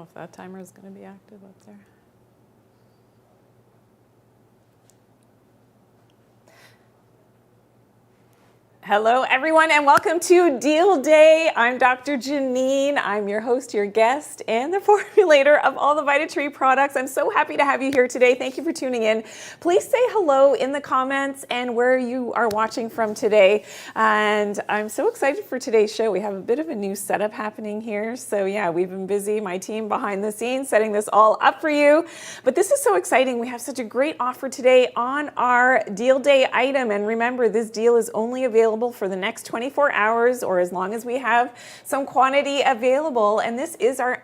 know if that timer is going to be active up there. Hello, everyone, and welcome to Deal Day. I'm Dr. Janine. I'm your host, your guest, and the formulator of all the Vitatree products. I'm so happy to have you here today. Thank you for tuning in. Please say hello in the comments and where you are watching from today. And I'm so excited for today's show. We have a bit of a new setup happening here. So yeah, we've been busy, my team behind the scenes, setting this all up for you. But this is so exciting. We have such a great offer today on our Deal Day item. And remember, this deal is only available for the next 24 hours or as long as we have some quantity available. And this is our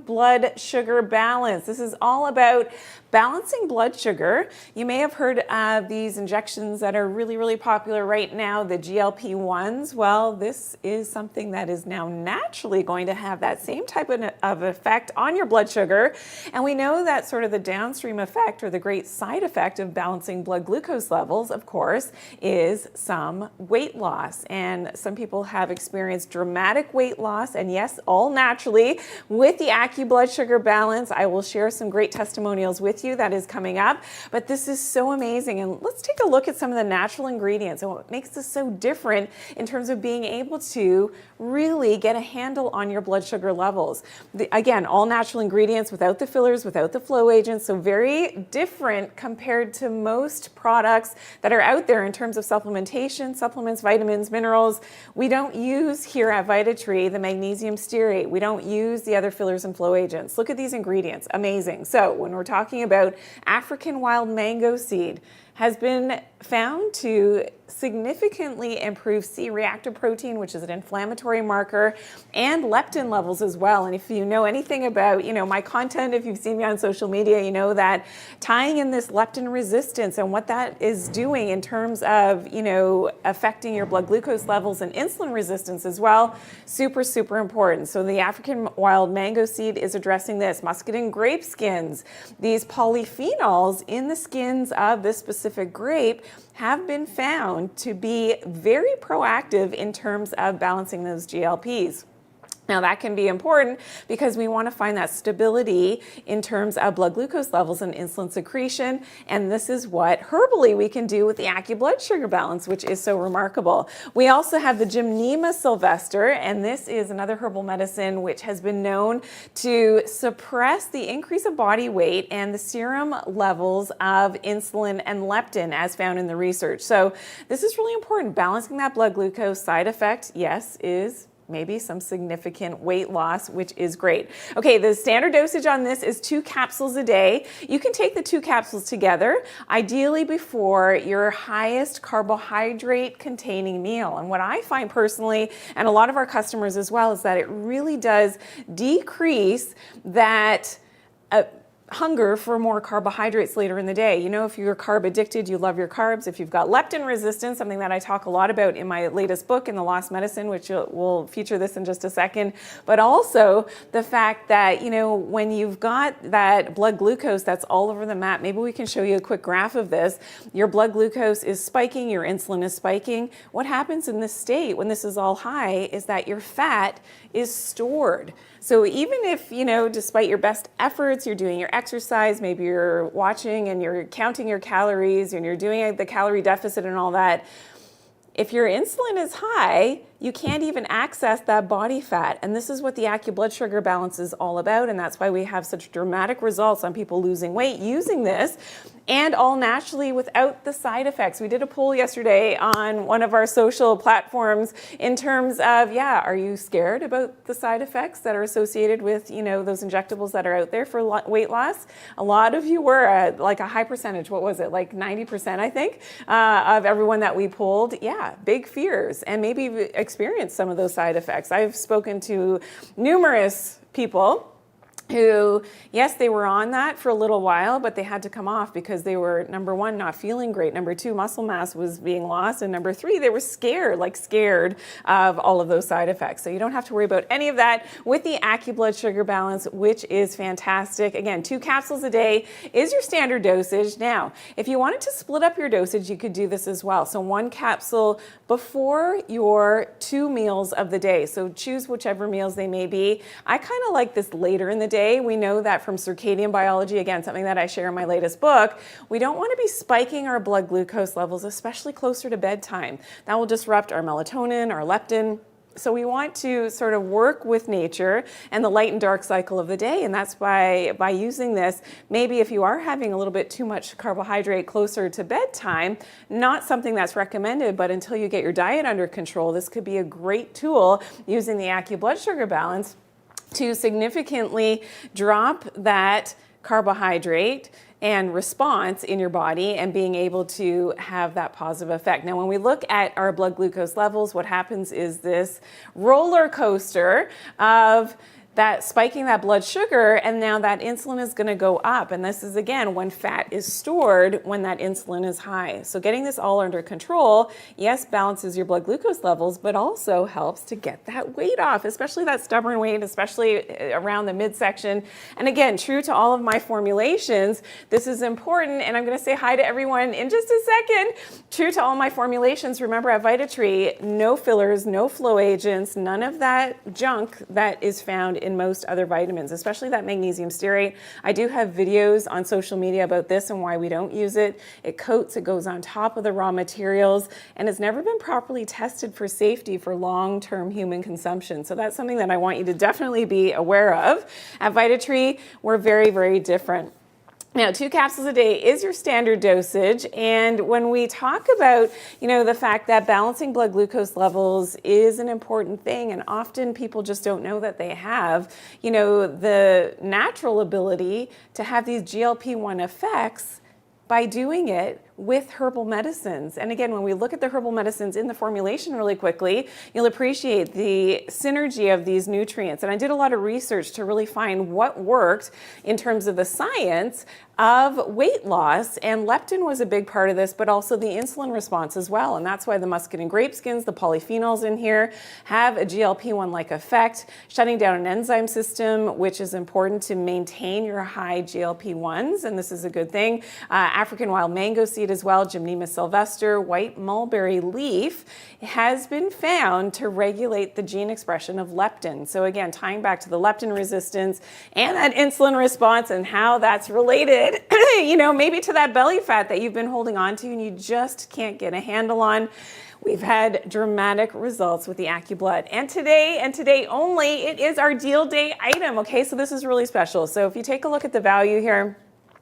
blood sugar balance. This is all about balancing blood sugar. You may have heard of these injections that are really, really popular right now, the GLP-1s. Well, this is something that is now naturally going to have that same type of effect on your blood sugar. And we know that sort of the downstream effect or the great side effect of balancing blood glucose levels, of course, is some weight loss. And some people have experienced dramatic weight loss, and yes, all naturally with the blood sugar balance. I will share some great testimonials with you that is coming up, but this is so amazing. And let's take a look at some of the natural ingredients and what makes this so different in terms of being able to really get a handle on your blood sugar levels. Again, all natural ingredients without the fillers, without the flow agents, so very different compared to most products that are out there in terms of supplementation, supplements, vitamins, minerals. We don't use here at Vitatree the magnesium stearate. We don't use the other fillers and flow agents. Look at these ingredients, amazing. So when we're talking about African wild mango seed, has been found to significantly improve C-reactive protein, which is an inflammatory marker, and leptin levels as well. And if you know anything about, my content, if you've seen me on social media, you know that tying in this leptin resistance and what that is doing in terms of, affecting your blood glucose levels and insulin resistance as well, super, super important. So the African wild mango seed is addressing this. Muscadine grape skins, these polyphenols in the skins of this specific grape have been found to be very proactive in terms of balancing those GLPs. Now that can be important because we want to find that stability in terms of blood glucose levels and insulin secretion. And this is what herbally we can do with the blood sugar balance, which is so remarkable. We also have the Gymnema sylvester, and this is another herbal medicine which has been known to suppress the increase of body weight and the serum levels of insulin and leptin as found in the research. So this is really important. Balancing that blood glucose. Side effect, yes, is maybe some significant weight loss, which is great. Okay, the standard dosage on this is 2 capsules a day. You can take the 2 capsules together, ideally before your highest carbohydrate containing meal. And what I find personally, and a lot of our customers as well, is that it really does decrease that hunger for more carbohydrates later in the day. If you're carb addicted, you love your carbs. If you've got leptin resistance, something that I talk a lot about in my latest book, In the Lost Medicine, which we'll feature this in just a second, but also the fact that, when you've got that blood glucose that's all over the map, maybe we can show you a quick graph of this. Your blood glucose is spiking, your insulin is spiking. What happens in this state when this is all high is that your fat is stored. So even if, despite your best efforts, you're doing your exercise, maybe you're watching and you're counting your calories and you're doing the calorie deficit and all that, if your insulin is high, you can't even access that body fat. And this is what the blood sugar balance is all about. And that's why we have such dramatic results on people losing weight using this, and all naturally without the side effects. We did a poll yesterday on one of our social platforms in terms of, are you scared about the side effects that are associated with, those injectables that are out there for weight loss? A lot of you were, like a high percentage, what was it, like 90%, I think, of everyone that we polled. Yeah, big fears, and maybe experienced some of those side effects. I've spoken to numerous people who, yes, they were on that for a little while, but they had to come off because they were, number one, not feeling great. Number two, muscle mass was being lost. And number three, they were scared of all of those side effects. So you don't have to worry about any of that with the blood sugar balance, which is fantastic. Again, 2 capsules a day is your standard dosage. Now, if you wanted to split up your dosage, you could do this as well. So 1 capsule before your 2 meals of the day. So choose whichever meals they may be. I kind of like this later in the day day, we know that from circadian biology, again, something that I share in my latest book, we don't want to be spiking our blood glucose levels, especially closer to bedtime. That will disrupt our melatonin, our leptin. So we want to sort of work with nature and the light and dark cycle of the day. And that's by using this, maybe if you are having a little bit too much carbohydrate closer to bedtime, not something that's recommended, but until you get your diet under control, this could be a great tool using the blood sugar balance to significantly drop that carbohydrate and response in your body and being able to have that positive effect. Now, when we look at our blood glucose levels, what happens is this roller coaster of that spiking that blood sugar, and now that insulin is going to go up. And this is, again, when fat is stored when that insulin is high. So getting this all under control, yes, balances your blood glucose levels, but also helps to get that weight off, especially that stubborn weight, especially around the midsection. And again, true to all of my formulations, this is important. And I'm going to say hi to everyone in just a second. True to all my formulations, remember at Vitatree, no fillers, no flow agents, none of that junk that is found in most other vitamins, especially that magnesium stearate. I do have videos on social media about this and why we don't use it. It coats, it goes on top of the raw materials, and has never been properly tested for safety for long-term human consumption. So that's something that I want you to definitely be aware of. At Vitatree, we're very, very different. Now, 2 capsules a day is your standard dosage. And when we talk about, the fact that balancing blood glucose levels is an important thing, and often people just don't know that they have, the natural ability to have these GLP-1 effects by doing it with herbal medicines. And again, when we look at the herbal medicines in the formulation really quickly, you'll appreciate the synergy of these nutrients. And I did a lot of research to really find what worked in terms of the science of weight loss, and leptin was a big part of this, but also the insulin response as well. And that's why the muscat and grape skins, the polyphenols in here, have a GLP-1-like effect, shutting down an enzyme system, which is important to maintain your high GLP-1s, and this is a good thing. African wild mango seed as well, Gymnema sylvester, white mulberry leaf has been found to regulate the gene expression of leptin. So again, tying back to the leptin resistance and that insulin response and how that's related, maybe to that belly fat that you've been holding on to and you just can't get a handle on. We've had dramatic results with the AccuBlood. And today only, it is our deal day item. Okay, so this is really special. So if you take a look at the value here,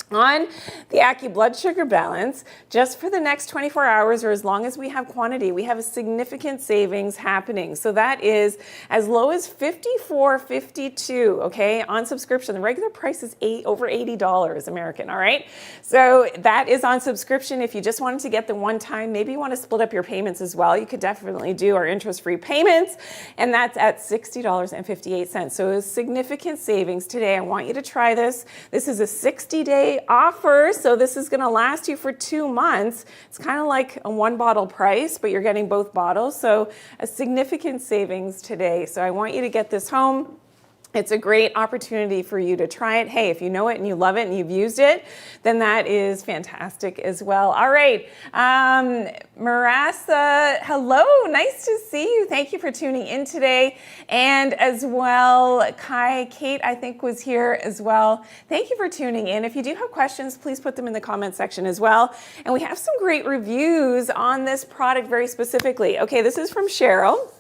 on the blood sugar balance, just for the next 24 hours or as long as we have quantity, we have a significant savings happening. So that is as low as $54.52, okay, on subscription. The regular price is over $80 American, all right? So that is on subscription. If you just wanted to get the one time, maybe you want to split up your payments as well, you could definitely do our interest-free payments, and that's at $60.58. So a significant savings today. I want you to try this. This is a 60-day offer, so this is going to last you for 2 months. It's kind of like a 1 bottle price, but you're getting both bottles, so a significant savings today. So I want you to get this home. It's a great opportunity for you to try it. Hey, if you know it and you love it and you've used it, then that is fantastic as well. All right, Marassa, hello, nice to see you. Thank you for tuning in today. And as well, Kate, I think was here as well. Thank you for tuning in. If you do have questions, please put them in the comment section as well. And we have some great reviews on this product very specifically. Okay, this is from Cheryl.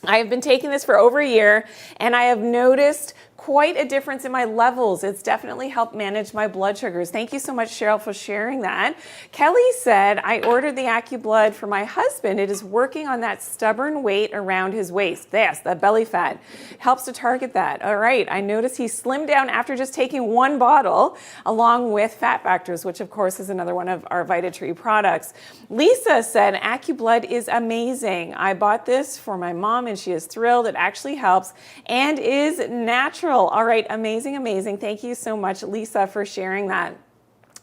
I have been taking this for over a year, and I have noticed quite a difference in my levels. It's definitely helped manage my blood sugars. Thank you so much, Cheryl, for sharing that. Kelly said, I ordered the AccuBlood for my husband. It is working on that stubborn weight around his waist. Yes, that belly fat. Helps to target that. All right, I noticed he slimmed down after just taking 1 bottle, along with Fat Factors, which of course is another one of our Vitatree products. Lisa said, AccuBlood is amazing. I bought this for my mom and she is thrilled. It actually helps and is natural. All right, amazing, amazing. Thank you so much, Lisa, for sharing that.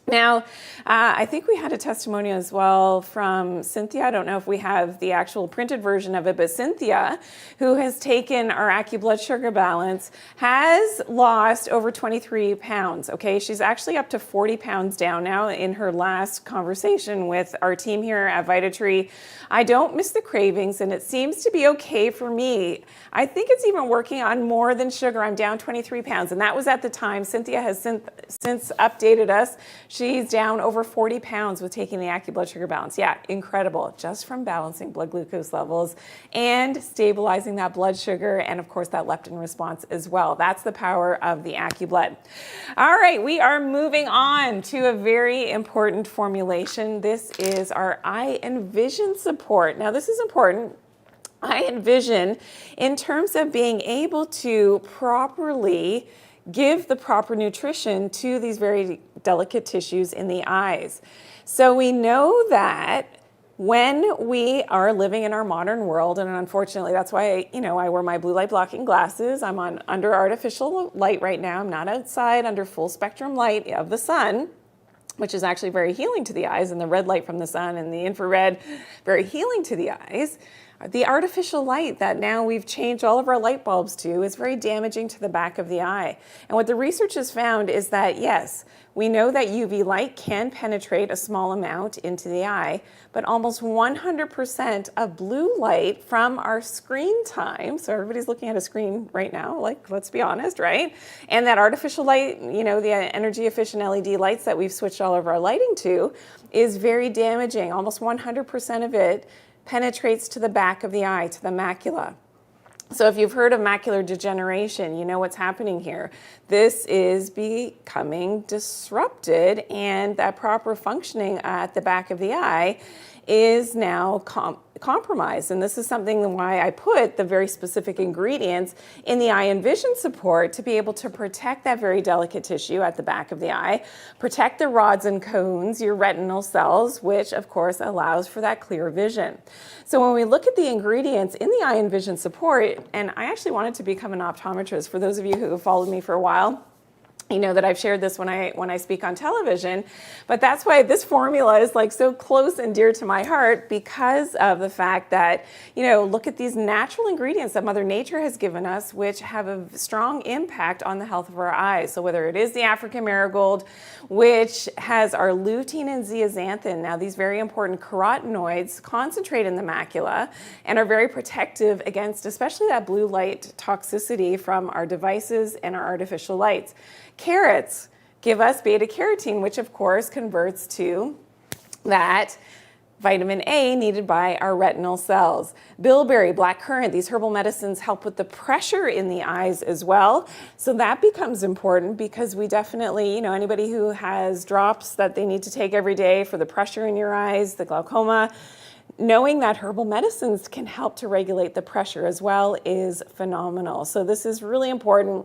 Now, I think we had a testimonial as well from Cynthia. I don't know if we have the actual printed version of it, but Cynthia, who has taken our blood sugar balance, has lost over 23 pounds, okay? She's actually up to 40 pounds down now in her last conversation with our team here at Vitatree. I don't miss the cravings, and it seems to be okay for me. I think it's even working on more than sugar. I'm down 23 pounds, and that was at the time. Cynthia has since updated us. She's down over 40 pounds with taking the blood sugar balance. Yeah, incredible. Just from balancing blood glucose levels and stabilizing that blood sugar and, of course, that leptin response as well. That's the power of the AccuBlood. All right, we are moving on to a very important formulation. This is our eye and vision support. Now, this is important. Eye and vision in terms of being able to properly give the proper nutrition to these very delicate tissues in the eyes. So we know that when we are living in our modern world, and unfortunately that's why I wear my blue light blocking glasses. I'm under artificial light right now. I'm not outside under full spectrum light of the sun, which is actually very healing to the eyes, and the red light from the sun and the infrared, very healing to the eyes. The artificial light that now we've changed all of our light bulbs to is very damaging to the back of the eye. And what the research has found is that, yes, we know that UV light can penetrate a small amount into the eye, but almost 100% of blue light from our screen time, so everybody's looking at a screen right now, like, let's be honest, right? And that artificial light, the energy efficient LED lights that we've switched all of our lighting to, is very damaging. Almost 100% of it penetrates to the back of the eye, to the macula. So if you've heard of macular degeneration, you know what's happening here. This is becoming disrupted, and that proper functioning at the back of the eye is now compromised. And this is something why I put the very specific ingredients in the eye and vision support to be able to protect that very delicate tissue at the back of the eye, protect the rods and cones, your retinal cells, which of course allows for that clear vision. So when we look at the ingredients in the eye and vision support, and I actually wanted to become an optometrist. For those of you who have followed me for a while, you know that I've shared this when I speak on television, but that's why this formula is like so close and dear to my heart, because of the fact that, look at these natural ingredients that Mother Nature has given us, which have a strong impact on the health of our eyes. So whether it is the African marigold, which has our lutein and zeaxanthin, now these very important carotenoids concentrate in the macula and are very protective against especially that blue light toxicity from our devices and our artificial lights. Carrots give us beta carotene, which of course converts to that vitamin A needed by our retinal cells. Bilberry, blackcurrant, these herbal medicines help with the pressure in the eyes as well. So that becomes important because we definitely, anybody who has drops that they need to take every day for the pressure in your eyes, the glaucoma, knowing that herbal medicines can help to regulate the pressure as well is phenomenal. So this is really important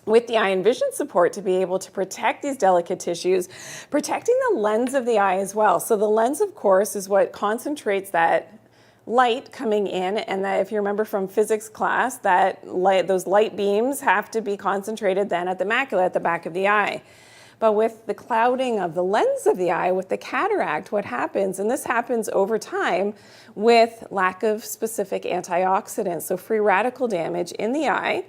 with the eye and vision support to be able to protect these delicate tissues, protecting the lens of the eye as well. So the lens, of course, is what concentrates that light coming in, and that if you remember from physics class, that those light beams have to be concentrated then at the macula at the back of the eye. But with the clouding of the lens of the eye, with the cataract, what happens, and this happens over time with lack of specific antioxidants, so free radical damage in the eye,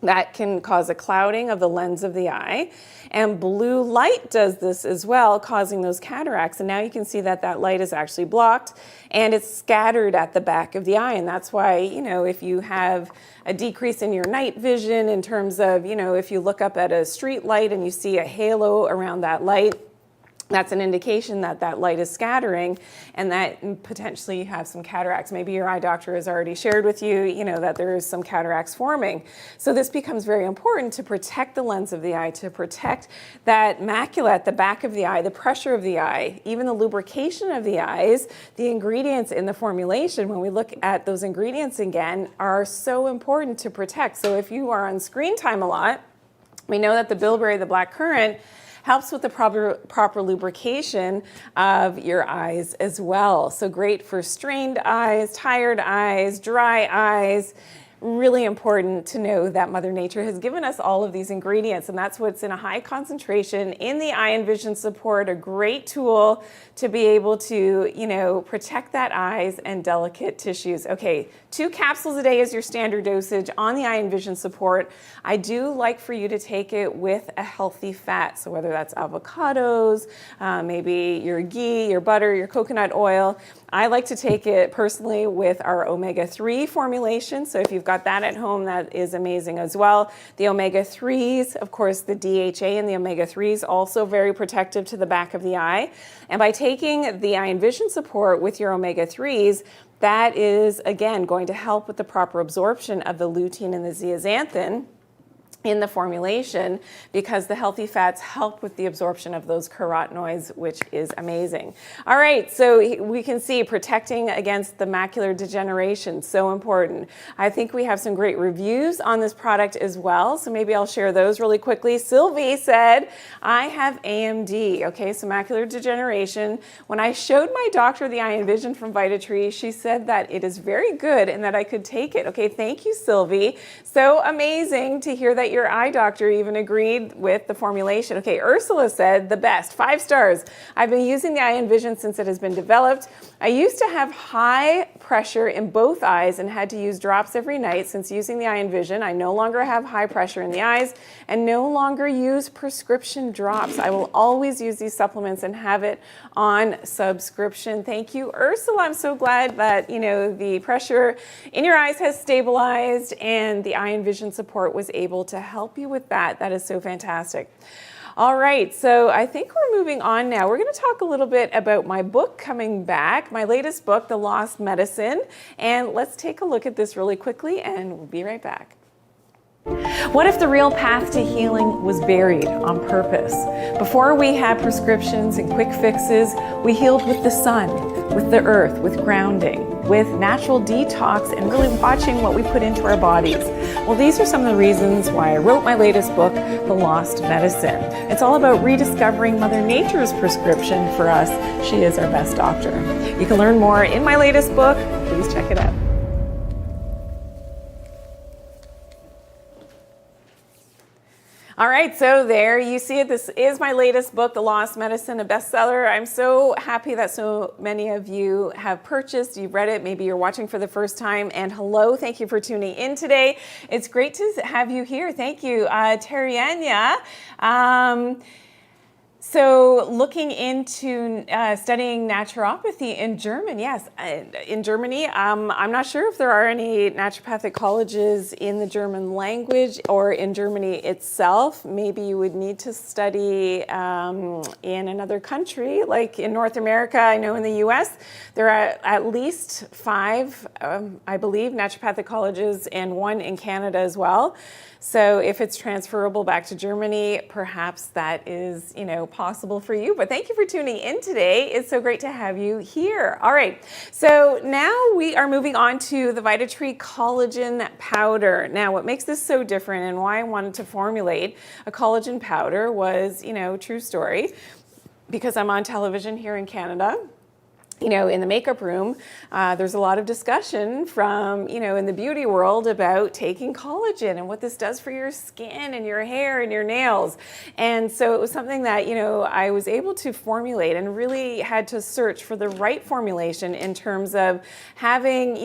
that can cause a clouding of the lens of the eye. And blue light does this as well, causing those cataracts. And now you can see that that light is actually blocked and it's scattered at the back of the eye. And that's why, if you have a decrease in your night vision in terms of, if you look up at a street light and you see a halo around that light, that's an indication that that light is scattering and that potentially you have some cataracts. Maybe your eye doctor has already shared with you, that there is some cataracts forming. So this becomes very important to protect the lens of the eye, to protect that macula at the back of the eye, the pressure of the eye, even the lubrication of the eyes. The ingredients in the formulation, when we look at those ingredients again, are so important to protect. So if you are on screen time a lot, we know that the bilberry, the blackcurrant, helps with the proper lubrication of your eyes as well. So great for strained eyes, tired eyes, dry eyes, really important to know that Mother Nature has given us all of these ingredients, and that's what's in a high concentration in the eye and vision support, a great tool to be able to, protect that eyes and delicate tissues. Okay, 2 capsules a day is your standard dosage on the eye and vision support. I do like for you to take it with a healthy fat, so whether that's avocados, maybe your ghee, your butter, your coconut oil. I like to take it personally with our omega-3 formulation, so if you've got that at home, that is amazing as well. The omega-3s, of course, the DHA and the omega-3s, also very protective to the back of the eye. And by taking the eye and vision support with your omega-3s, that is, again, going to help with the proper absorption of the lutein and the zeaxanthin in the formulation, because the healthy fats help with the absorption of those carotenoids, which is amazing. All right, so we can see protecting against the macular degeneration, so important. I think we have some great reviews on this product as well, so maybe I'll share those really quickly. Sylvie said, I have AMD, okay, so macular degeneration. When I showed my doctor the eye and vision from Vitatree, she said that it is very good and that I could take it. Okay, thank you, Sylvie. So amazing to hear that your eye doctor even agreed with the formulation. Okay, Ursula said, the best, 5 stars. I've been using the eye and vision since it has been developed. I used to have high pressure in both eyes and had to use drops every night. Since using the eye and vision, I no longer have high pressure in the eyes and no longer use prescription drops. I will always use these supplements and have it on subscription. Thank you, Ursula. I'm so glad that, the pressure in your eyes has stabilized and the eye and vision support was able to help you with that. That is so fantastic. All right, so I think we're moving on now. We're going to talk a little bit about my book coming back, my latest book, The Lost Medicine. And let's take a look at this really quickly and we'll be right back. What if the real path to healing was buried on purpose? Before we had prescriptions and quick fixes, we healed with the sun, with the earth, with grounding, with natural detox, and really watching what we put into our bodies. Well, these are some of the reasons why I wrote my latest book, The Lost Medicine. It's all about rediscovering Mother Nature's prescription for us. She is our best doctor. You can learn more in my latest book. Please check it out. All right, so there you see it. This is my latest book, The Lost Medicine, a bestseller. I'm so happy that so many of you have purchased, you've read it, maybe you're watching for the first time. And hello, thank you for tuning in today. It's great to have you here. Thank you, Tarianya. So looking into studying naturopathy in German, yes, in Germany. I'm not sure if there are any naturopathic colleges in the German language or in Germany itself. Maybe you would need to study in another country, like in North America. I know in the US, there are at least 5, I believe, naturopathic colleges and 1 in Canada as well. So if it's transferable back to Germany, perhaps that is, possible for you. But thank you for tuning in today. It's so great to have you here. All right. So now we are moving on to the Vitatree collagen powder. Now, what makes this so different and why I wanted to formulate a collagen powder was, true story, because I'm on television here in Canada. In the makeup room, there's a lot of discussion from, in the beauty world about taking collagen and what this does for your skin and your hair and your nails. And so it was something that, I was able to formulate and really had to search for the right formulation in terms of having,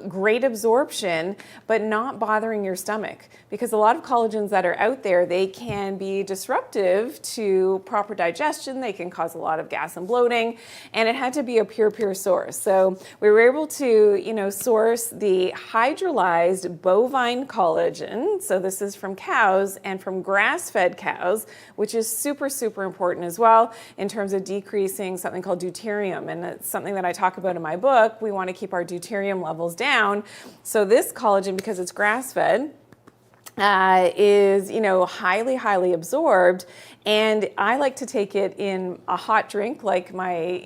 great absorption, but not bothering your stomach. Because a lot of collagens that are out there, they can be disruptive to proper digestion. They can cause a lot of gas and bloating, and it had to be a pure source. So we were able to, source the hydrolyzed bovine collagen. So this is from cows and from grass-fed cows, which is super important as well in terms of decreasing something called deuterium. And it's something that I talk about in my book. We want to keep our deuterium levels down. So this collagen, because it's grass-fed, is, highly, highly absorbed. And I like to take it in a hot drink like my,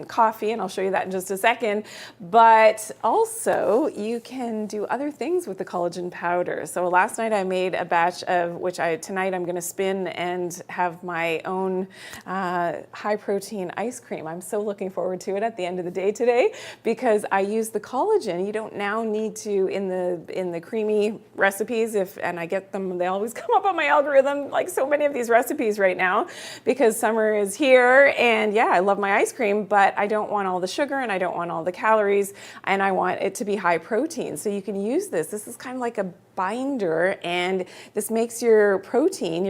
coffee, and I'll show you that in just a second. But also you can do other things with the collagen powder. So last night I made a batch of, which tonight I'm gonna spin and have my own high protein ice cream. I'm so looking forward to it at the end of the day today, because I use the collagen. You don't now need to, in the creamy recipes, and I get them, they always come up on my algorithm, like so many of these recipes right now, because summer is here, and yeah, I love my ice cream, but I don't want all the sugar and I don't want all the calories, and I want it to be high protein. So you can use this. This is kind of like a binder, and this makes your protein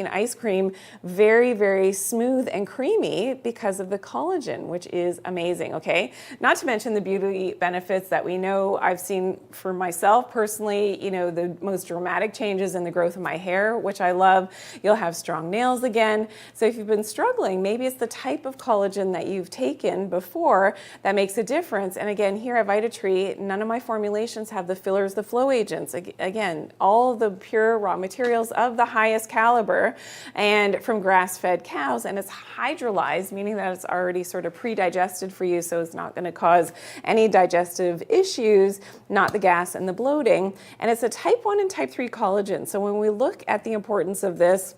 ice cream very, very smooth and creamy because of the collagen, which is amazing, okay? Not to mention the beauty benefits that we know I've seen for myself personally, the most dramatic changes in the growth of my hair, which I love. You'll have strong nails again. So if you've been struggling, maybe it's the type of collagen that you've taken before that makes a difference. And again, here at Vitatree, none of my formulations have the fillers, the flow agents. Again, all the pure raw materials of the highest caliber and from grass-fed cows, and it's hydrolyzed, meaning that it's already sort of pre-digested for you, so it's not going to cause any digestive issues, not the gas and the bloating. And it's a type 1 and type 3 collagen. So when we look at the importance of this,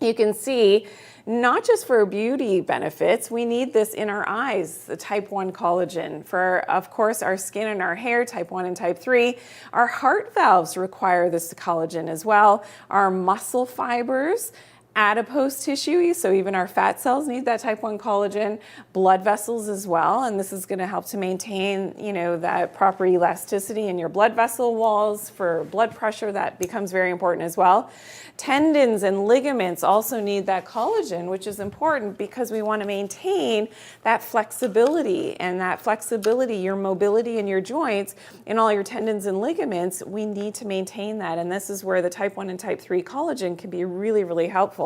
you can see not just for beauty benefits, we need this in our eyes, the type 1 collagen. For, of course, our skin and our hair, type 1 and type 3. Our heart valves require this collagen as well. Our muscle fibers, adipose tissue, so even our fat cells need that type 1 collagen, blood vessels as well, and this is going to help to maintain, that proper elasticity in your blood vessel walls. For blood pressure, that becomes very important as well. Tendons and ligaments also need that collagen, which is important because we want to maintain that flexibility, and that flexibility, your mobility in your joints, in all your tendons and ligaments, we need to maintain that, and this is where the type 1 and type 3 collagen can be really, really helpful.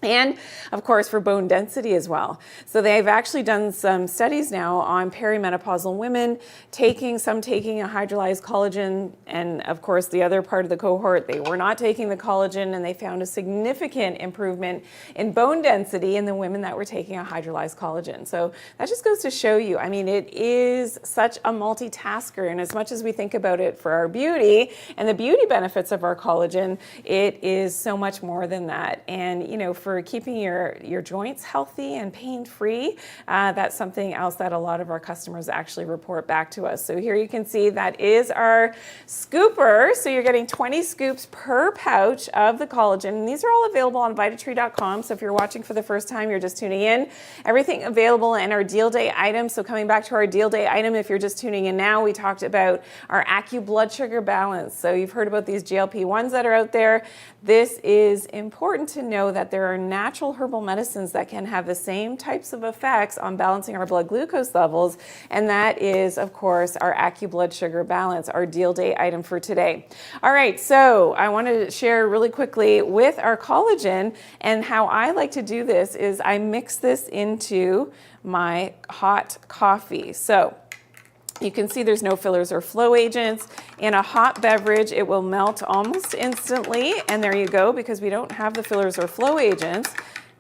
And of course for bone density as well. So they've actually done some studies now on perimenopausal women taking a hydrolyzed collagen, and of course the other part of the cohort, they were not taking the collagen, and they found a significant improvement in bone density in the women that were taking a hydrolyzed collagen. So that just goes to show you, it is such a multitasker, and as much as we think about it for our beauty and the beauty benefits of our collagen, it is so much more than that. And for keeping your joints healthy and pain-free, that's something else that a lot of our customers actually report back to us. So here you can see that is our scooper. So you're getting 20 scoops per pouch of the collagen. And these are all available on Vitatree.com. So if you're watching for the first time, you're just tuning in, everything available in our deal day items. So coming back to our deal day item, if you're just tuning in now, we talked about our Acu blood sugar balance. So you've heard about these GLP-1s that are out there. This is important to know that there are natural herbal medicines that can have the same types of effects on balancing our blood glucose levels, and that is, of course, our Acu blood sugar balance, our deal day item for today. All right, so I want to share really quickly with our collagen, and how I like to do this is I mix this into my hot coffee. So you can see there's no fillers or flow agents. In a hot beverage, it will melt almost instantly. And there you go, because we don't have the fillers or flow agents.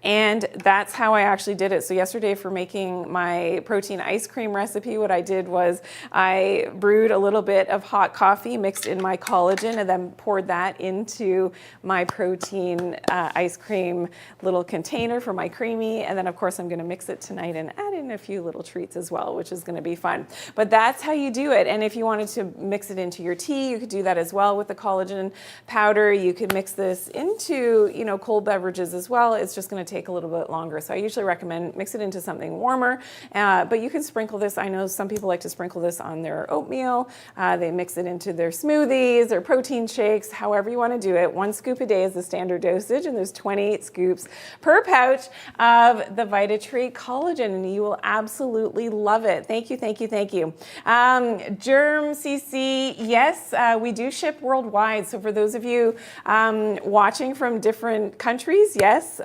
And that's how I actually did it. So yesterday for making my protein ice cream recipe, what I did was I brewed a little bit of hot coffee, mixed in my collagen, and then poured that into my protein ice cream little container for my creamy. And then of course I'm gonna mix it tonight and add in a few little treats as well, which is gonna be fun. But that's how you do it. And if you wanted to mix it into your tea, you could do that as well with the collagen powder. You could mix this into, cold beverages as well. It's just gonna take a little bit longer. So I usually recommend mix it into something warmer, but you can sprinkle this. I know some people like to sprinkle this on their oatmeal. They mix it into their smoothies or protein shakes, however you want to do it. 1 scoop a day is the standard dosage, and there's 28 scoops per pouch of the Vitatree collagen, and you will absolutely love it. Thank you, thank you, thank you. Germ CC, yes, we do ship worldwide. So for those of you watching from different countries, yes,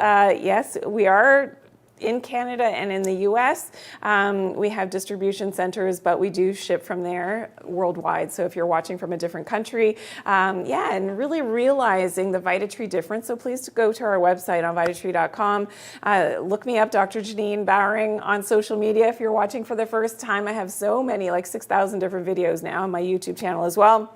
we are in Canada and in the US. We have distribution centers, but we do ship from there worldwide. So if you're watching from a different country, yeah, and really realizing the Vitatree difference. So please go to our website on Vitatree.com. Look me up, Dr. Janine Bowering, on social media. If you're watching for the first time, I have so many, like 6,000 different videos now on my YouTube channel as well,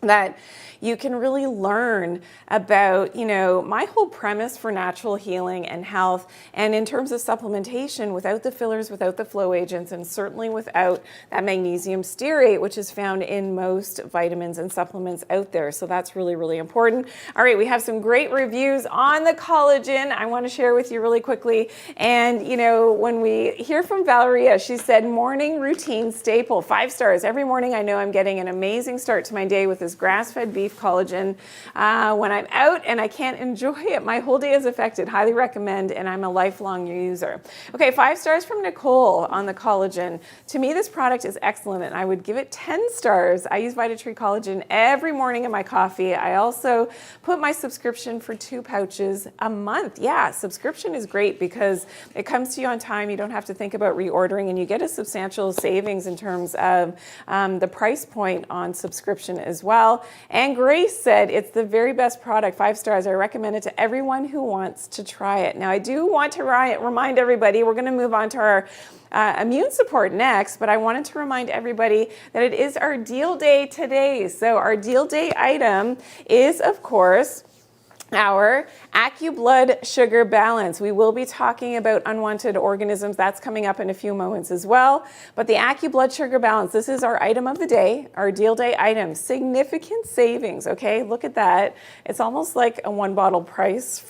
that you can really learn about, my whole premise for natural healing and health, and in terms of supplementation, without the fillers, without the flow agents, and certainly without that magnesium stearate, which is found in most vitamins and supplements out there. So that's really, really important. All right, we have some great reviews on the collagen I want to share with you really quickly. And, when we hear from Valeria, she said, morning routine staple, 5 stars. Every morning I know I'm getting an amazing start to my day with this grass-fed beef collagen. When I'm out and I can't enjoy it, my whole day is affected. Highly recommend, and I'm a lifelong user. Okay, 5 stars from Nicole on the collagen. To me, this product is excellent, and I would give it 10 stars. I use Vitatree collagen every morning in my coffee. I also put my subscription for 2 pouches a month. Yeah, subscription is great because it comes to you on time. You don't have to think about reordering, and you get a substantial savings in terms of the price point on subscription as well. And Grace said it's the very best product, 5 stars. I recommend it to everyone who wants to try it. Now, I do want to remind everybody, we're going to move on to our immune support next, but I wanted to remind everybody that it is our deal day today. So our deal day item is, of course, our AccuBlood Sugar Balance. We will be talking about unwanted organisms. That's coming up in a few moments as well. But the AccuBlood Sugar Balance, this is our item of the day, our deal day item. Significant savings, okay? Look at that. It's almost like a 1 bottle price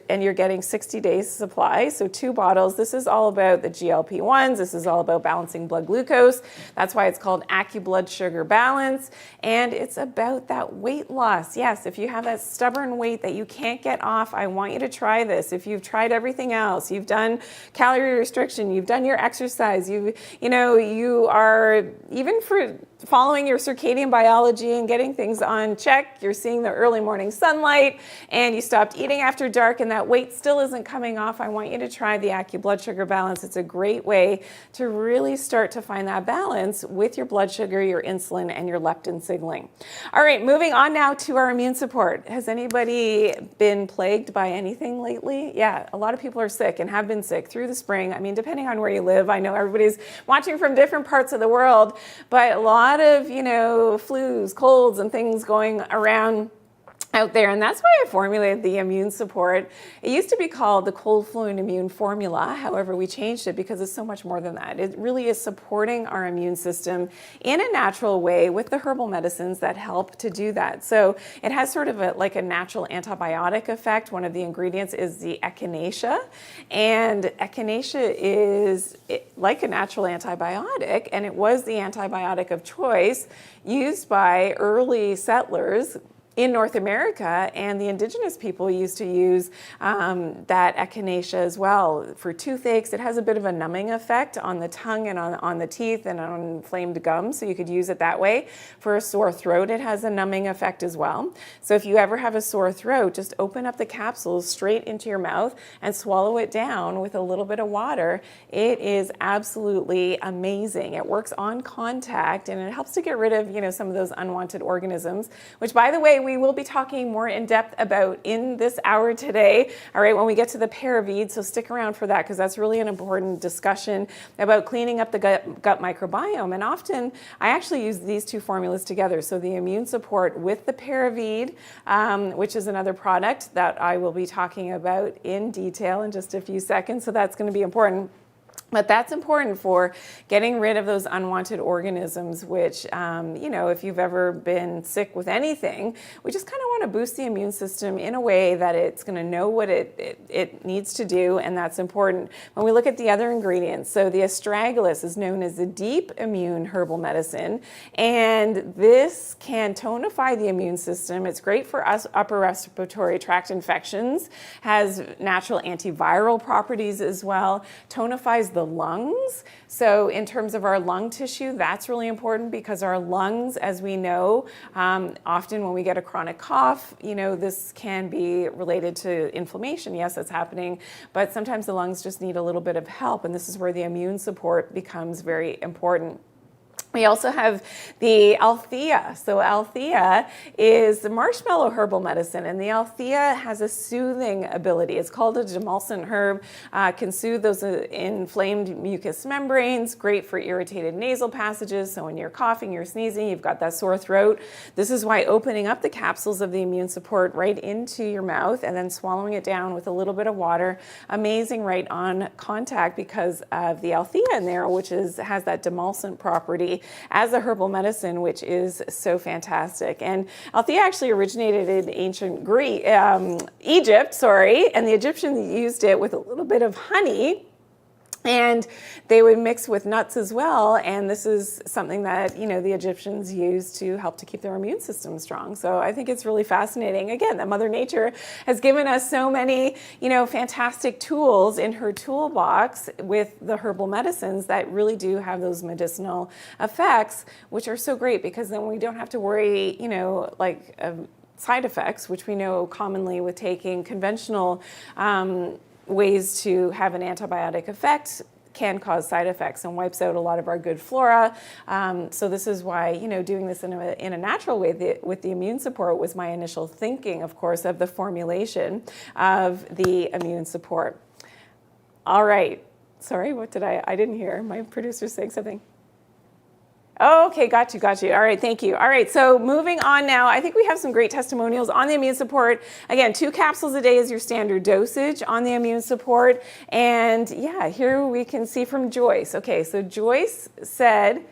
and you're getting 60 days supply. So 2 bottles. This is all about the GLP-1s. This is all about balancing blood glucose. That's why it's called AccuBlood Sugar Balance. And it's about that weight loss. Yes, if you have that stubborn weight that you can't get off, I want you to try this. If you've tried everything else, you've done calorie restriction, you've done your exercise, you are, even for following your circadian biology and getting things on check, you're seeing the early morning sunlight, and you stopped eating after dark and that weight still isn't coming off, I want you to try the AccuBlood Sugar Balance. It's a great way to really start to find that balance with your blood sugar, your insulin, and your leptin signaling. All right, moving on now to our immune support. Has anybody been plagued by anything lately? Yeah, a lot of people are sick and have been sick through the spring. I mean, depending on where you live, I know everybody's watching from different parts of the world, but a lot of, flus, colds, and things going around out there, and that's why I formulated the immune support. It used to be called the Cold, Flu, and Immune Formula. However, we changed it because it's so much more than that. It really is supporting our immune system in a natural way with the herbal medicines that help to do that. So it has sort of like a natural antibiotic effect. One of the ingredients is the echinacea, and echinacea is like a natural antibiotic, and it was the antibiotic of choice used by early settlers in North America, and the indigenous people used to use that echinacea as well for toothaches. It has a bit of a numbing effect on the tongue and on the teeth and on inflamed gums, so you could use it that way. For a sore throat, it has a numbing effect as well. So if you ever have a sore throat, just open up the capsules straight into your mouth and swallow it down with a little bit of water. It is absolutely amazing. It works on contact, and it helps to get rid of, some of those unwanted organisms, which, by the way, we will be talking more in depth about in this hour today, all right, when we get to the paravide. So stick around for that, because that's really an important discussion about cleaning up the gut microbiome. And often I actually use these 2 formulas together. So the immune support with the paravide, which is another product that I will be talking about in detail in just a few seconds. So that's going to be important. But that's important for getting rid of those unwanted organisms, which, if you've ever been sick with anything, we just kind of want to boost the immune system in a way that it's going to know what it needs to do, and that's important. When we look at the other ingredients, so the astragalus is known as the deep immune herbal medicine, and this can tonify the immune system. It's great for us upper respiratory tract infections, has natural antiviral properties as well, tonifies the the lungs. So in terms of our lung tissue, that's really important because our lungs, as we know, often when we get a chronic cough, this can be related to inflammation. Yes, that's happening, but sometimes the lungs just need a little bit of help, and this is where the immune support becomes very important. We also have the Althea. So Althea is the marshmallow herbal medicine, and the Althea has a soothing ability. It's called a demulcent herb, can soothe those inflamed mucous membranes, great for irritated nasal passages. So when you're coughing, you're sneezing, you've got that sore throat. This is why opening up the capsules of the immune support right into your mouth and then swallowing it down with a little bit of water, amazing right on contact because of the Althea in there, which has that demulcent property as a herbal medicine, which is so fantastic. And Althea actually originated in ancient Egypt, and the Egyptians used it with a little bit of honey. And they would mix with nuts as well, and this is something that the Egyptians used to help to keep their immune system strong. So I think it's really fascinating, again, that Mother Nature has given us so many fantastic tools in her toolbox with the herbal medicines that really do have those medicinal effects, which are so great because then we don't have to worry, side effects, which we know commonly with taking conventional ways to have an antibiotic effect can cause side effects and wipes out a lot of our good flora. So this is why, doing this in a natural way with the immune support was my initial thinking, of course, of the formulation of the immune support. All right. Sorry, what did I didn't hear. My producer's saying something. Oh, okay, got you. All right, thank you. All right, so moving on now, I think we have some great testimonials on the immune support. Again, 2 capsules a day is your standard dosage on the immune support. And yeah, here we can see from Joyce. Okay, so Joyce said,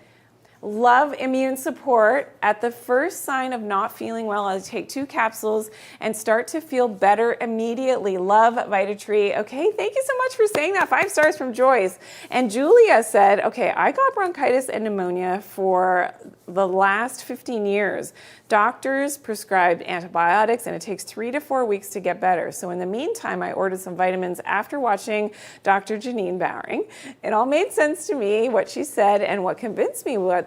love immune support. At the first sign of not feeling well, I take 2 capsules and start to feel better immediately. Love Vitatree. Okay, thank you so much for saying that. 5 stars from Joyce. And Julia said, okay, I got bronchitis and pneumonia for the last 15 years. Doctors prescribed antibiotics and it takes 3 to 4 weeks to get better. So in the meantime, I ordered some vitamins after watching Dr. Janine Bowring. It all made sense to me, what she said, and what convinced me was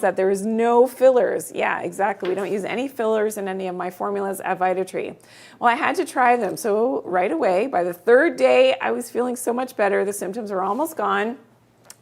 that there is no fillers. Yeah, exactly. We don't use any fillers in any of my formulas at Vitatree. Well, I had to try them. So right away, by the 3rd day, I was feeling so much better. The symptoms were almost gone.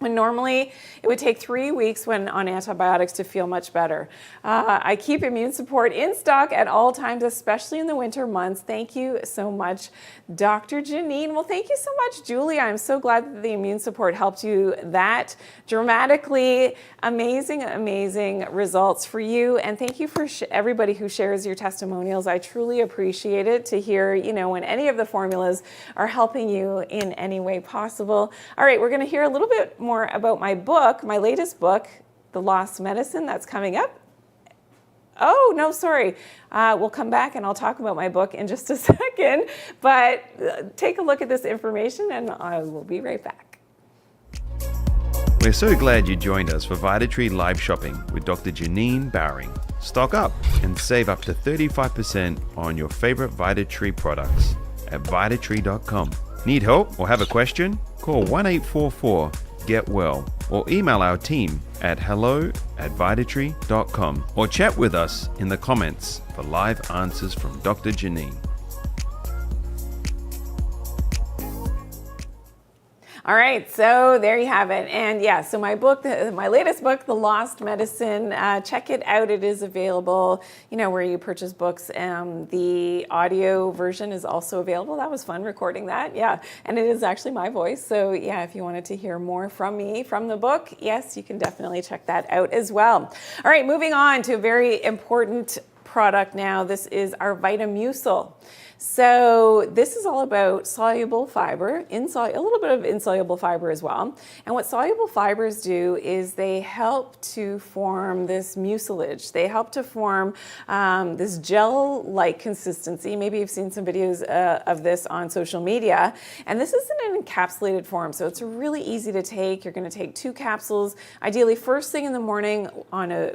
When normally it would take 3 weeks when on antibiotics to feel much better. I keep immune support in stock at all times, especially in the winter months. Thank you so much, Dr. Janine. Well, thank you so much, Julia. I'm so glad that the immune support helped you that dramatically. Amazing results for you. And thank you for everybody who shares your testimonials. I truly appreciate it to hear, when any of the formulas are helping you in any way possible. All right, we're going to hear a little bit more about my book, my latest book, The Lost Medicine, that's coming up. Oh, no, sorry. We'll come back and I'll talk about my book in just a second, but take a look at this information and I will be right back. We're so glad you joined us for Vitatree Live Shopping with Dr. Janine Bowring. Stock up and save up to 35% on your favorite Vitatree products at Vitatree.com. Need help or have a question? Call 1-844-GET-WELL or email our team at hello@Vitatree.com or chat with us in the comments for live answers from Dr. Janine. All right, so there you have it. And yeah, so my book, my latest book, The Lost Medicine, check it out. It is available, where you purchase books. The audio version is also available. That was fun recording that, yeah. And it is actually my voice. So yeah, if you wanted to hear more from me from the book, yes, you can definitely check that out as well. All right, moving on to a very important product now. This is our Vitamucil. So this is all about soluble fiber, a little bit of insoluble fiber as well. And what soluble fibers do is they help to form this mucilage. They help to form this gel-like consistency. Maybe you've seen some videos of this on social media. And this is in an encapsulated form, so it's really easy to take. You're going to take 2 capsules, ideally first thing in the morning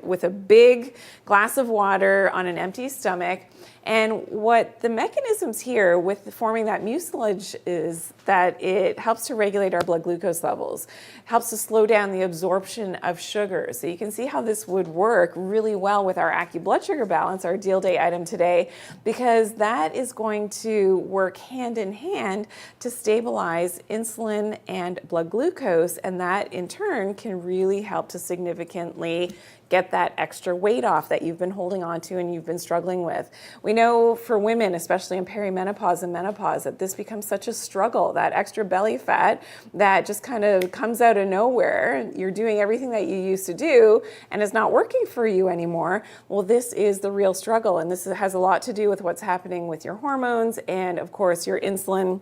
with a big glass of water on an empty stomach. And what the mechanisms here with forming that mucilage is that it helps to regulate our blood glucose levels, helps to slow down the absorption of sugar. So you can see how this would work really well with our blood sugar balance, our deal day item today, because that is going to work hand in hand to stabilize insulin and blood glucose, and that in turn can really help to significantly get that extra weight off that you've been holding on to and you've been struggling with. We know for women, especially in perimenopause and menopause, that this becomes such a struggle, that extra belly fat that just kind of comes out of nowhere. You're doing everything that you used to do and it's not working for you anymore. Well, this is the real struggle, and this has a lot to do with what's happening with your hormones and, of course, your insulin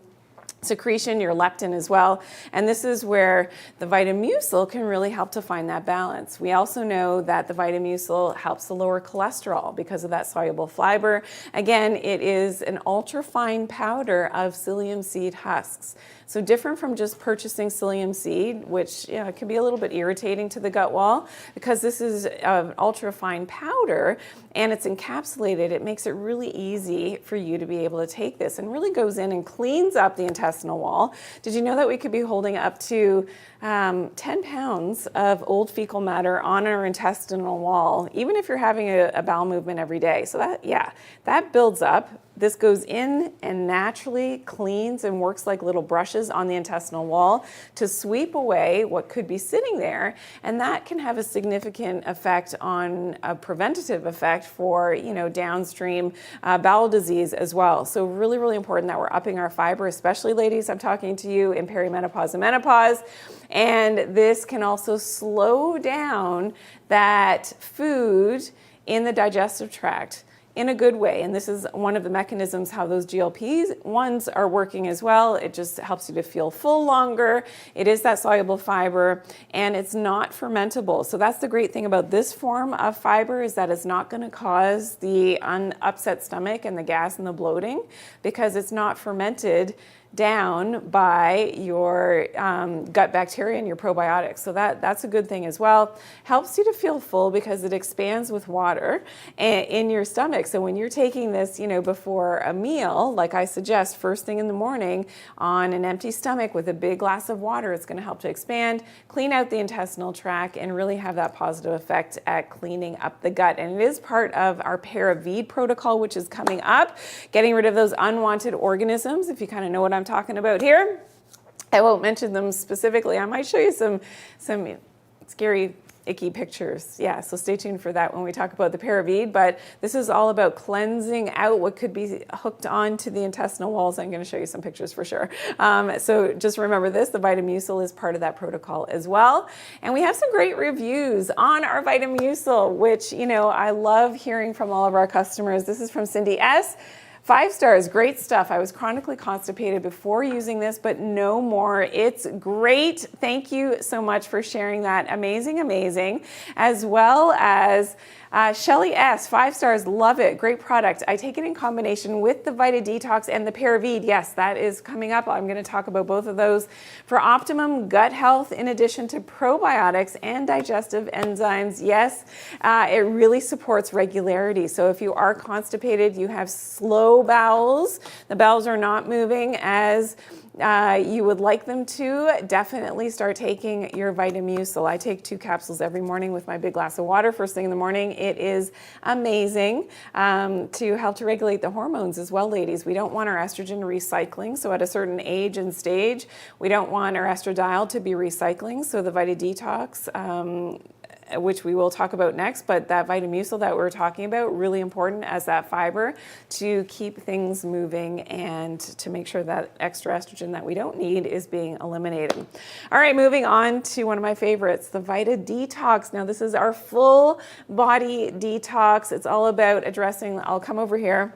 secretion, your leptin as well. And this is where the Vitamucil can really help to find that balance. We also know that the Vitamucil helps to lower cholesterol because of that soluble fiber. Again, it is an ultra fine powder of psyllium seed husks. So different from just purchasing psyllium seed, which can be a little bit irritating to the gut wall, because this is an ultra fine powder and it's encapsulated. It makes it really easy for you to be able to take this, and really goes in and cleans up the intestinal wall. Did you know that we could be holding up to 10 pounds of old fecal matter on our intestinal wall, even if you're having a bowel movement every day? So that builds up. This goes in and naturally cleans and works like little brushes on the intestinal wall to sweep away what could be sitting there. And that can have a significant effect on a preventative effect for, downstream bowel disease as well. So really, really important that we're upping our fiber, especially ladies, I'm talking to you in perimenopause and menopause. And this can also slow down that food in the digestive tract in a good way. And this is one of the mechanisms how those GLP-1s are working as well. It just helps you to feel full longer. It is that soluble fiber, and it's not fermentable. So that's the great thing about this form of fiber, is that it's not going to cause the upset stomach and the gas and the bloating, because it's not fermented down by your gut bacteria and your probiotics. So that's a good thing as well. Helps you to feel full because it expands with water in your stomach. So when you're taking this, before a meal, like I suggest, first thing in the morning on an empty stomach with a big glass of water, it's going to help to expand, clean out the intestinal tract, and really have that positive effect at cleaning up the gut. And it is part of our Paravide protocol, which is coming up, getting rid of those unwanted organisms. If you kind of know what I'm talking about here, I won't mention them specifically. I might show you some scary, icky pictures. Yeah, so stay tuned for that when we talk about the Paravide. But this is all about cleansing out what could be hooked onto the intestinal walls. I'm going to show you some pictures for sure. So just remember this, the Vitamucil is part of that protocol as well. And we have some great reviews on our Vitamucil, which, I love hearing from all of our customers. This is from Cindy S. 5 stars, great stuff. I was chronically constipated before using this, but no more. It's great. Thank you so much for sharing that. Amazing. As well as Shelly S, 5 stars, love it. Great product. I take it in combination with the Vita Detox and the Paravide. Yes, that is coming up. I'm going to talk about both of those for optimum gut health in addition to probiotics and digestive enzymes. Yes, it really supports regularity. So if you are constipated, you have slow bowels, the bowels are not moving as you would like them to, definitely start taking your Vitamucil. I take 2 capsules every morning with my big glass of water first thing in the morning. It is amazing to help to regulate the hormones as well, ladies. We don't want our estrogen recycling. So at a certain age and stage, we don't want our estradiol to be recycling. So the Vita Detox, which we will talk about next, but that Vitamucil that we're talking about, really important as that fiber to keep things moving and to make sure that extra estrogen that we don't need is being eliminated. All right, moving on to one of my favorites, the Vita Detox. Now this is our full body detox. It's all about addressing, I'll come over here,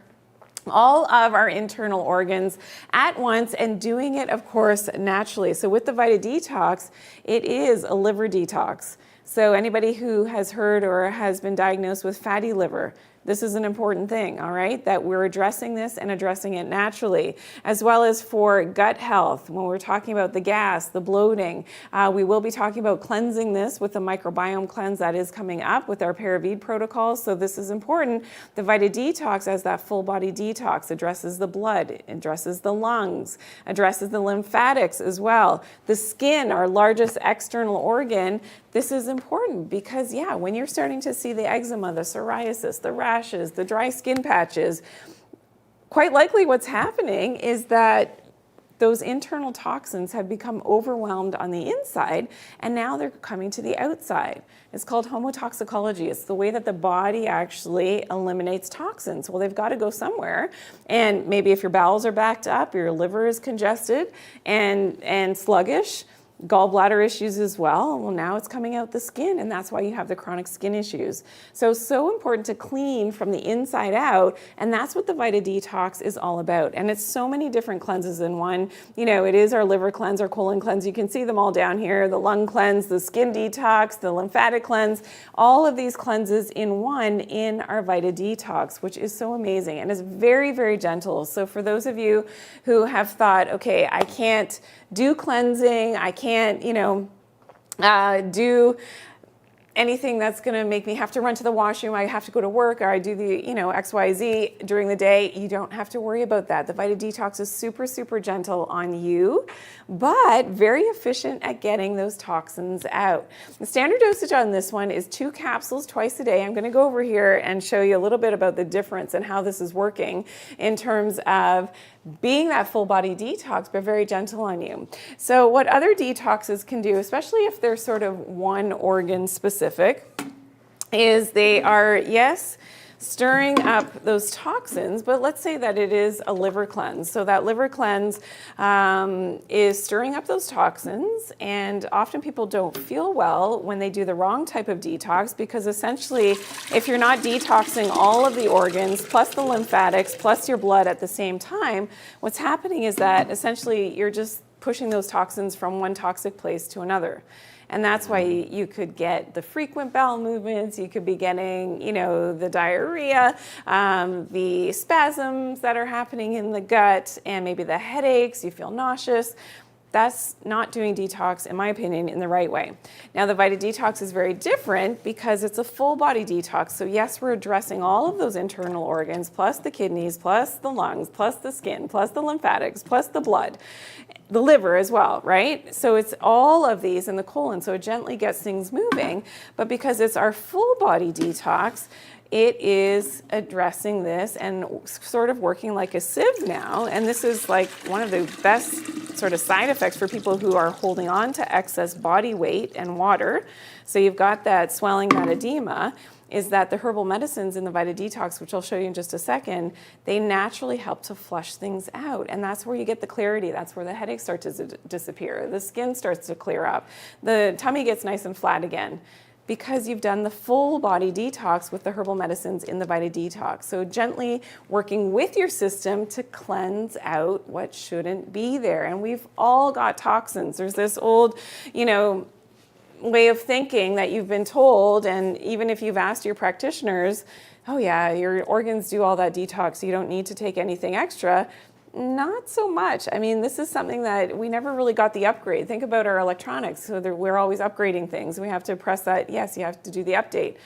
all of our internal organs at once, and doing it, of course, naturally. So with the Vita Detox, it is a liver detox. So anybody who has heard or has been diagnosed with fatty liver, This is an important thing, all right, that we're addressing this and addressing it naturally, as well as for gut health. When we're talking about the gas, the bloating, we will be talking about cleansing this with the microbiome cleanse that is coming up with our Paravide protocols. So this is important. The Vita Detox, as that full body detox, addresses the blood, addresses the lungs, addresses the lymphatics as well. The skin, our largest external organ, this is important because, yeah, when you're starting to see the eczema, the psoriasis, the rashes, the dry skin patches, quite likely what's happening is that those internal toxins have become overwhelmed on the inside, and now they're coming to the outside. It's called homotoxicology. It's the way that the body actually eliminates toxins. Well, they've got to go somewhere, and maybe if your bowels are backed up, your liver is congested and sluggish, gallbladder issues as well. Well, now it's coming out the skin, and that's why you have the chronic skin issues. So important to clean from the inside out, and that's what the Vita Detox is all about. And it's so many different cleanses in one. You know, it is our liver cleanse, our colon cleanse. You can see them all down here, the lung cleanse, the skin detox, the lymphatic cleanse, all of these cleanses in one in our Vita Detox, which is so amazing and is very, very gentle. So for those of you who have thought, okay, I can't do cleansing, I can't, do anything that's going to make me have to run to the washroom, I have to go to work, or I do the, XYZ during the day, you don't have to worry about that. The Vita Detox is super, super gentle on you, but very efficient at getting those toxins out. The standard dosage on this one is 2 capsules twice a day. I'm going to go over here and show you a little bit about the difference and how this is working in terms of being that full body detox, but very gentle on you. So what other detoxes can do, especially if they're sort of one organ specific, is they are, yes, stirring up those toxins, but let's say that it is a liver cleanse. So that liver cleanse is stirring up those toxins, and often people don't feel well when they do the wrong type of detox, because essentially if you're not detoxing all of the organs plus the lymphatics plus your blood at the same time, what's happening is that essentially you're just pushing those toxins from one toxic place to another. And that's why you could get the frequent bowel movements, you could be getting, the diarrhea, the spasms that are happening in the gut, and maybe the headaches, you feel nauseous. That's not doing detox, in my opinion, in the right way. Now, the Vita Detox is very different because it's a full body detox. So yes, we're addressing all of those internal organs, plus the kidneys, plus the lungs, plus the skin, plus the lymphatics, plus the blood, the liver as well, right? So it's all of these in the colon, so it gently gets things moving. But because it's our full body detox, it is addressing this and sort of working like a sieve now. And this is like one of the best sort of side effects for people who are holding on to excess body weight and water. So you've got that swelling, that edema, is that the herbal medicines in the Vita Detox, which I'll show you in just a second, they naturally help to flush things out. And that's where you get the clarity. That's where the headaches start to disappear. The skin starts to clear up. The tummy gets nice and flat again, because you've done the full body detox with the herbal medicines in the Vita Detox. So gently working with your system to cleanse out what shouldn't be there. And we've all got toxins. There's this old, way of thinking that you've been told, and even if you've asked your practitioners, oh yeah, your organs do all that detox, so you don't need to take anything extra. Not so much. I mean, this is something that we never really got the upgrade. Think about our electronics. So we're always upgrading things. We have to press that, yes, you have to do the update.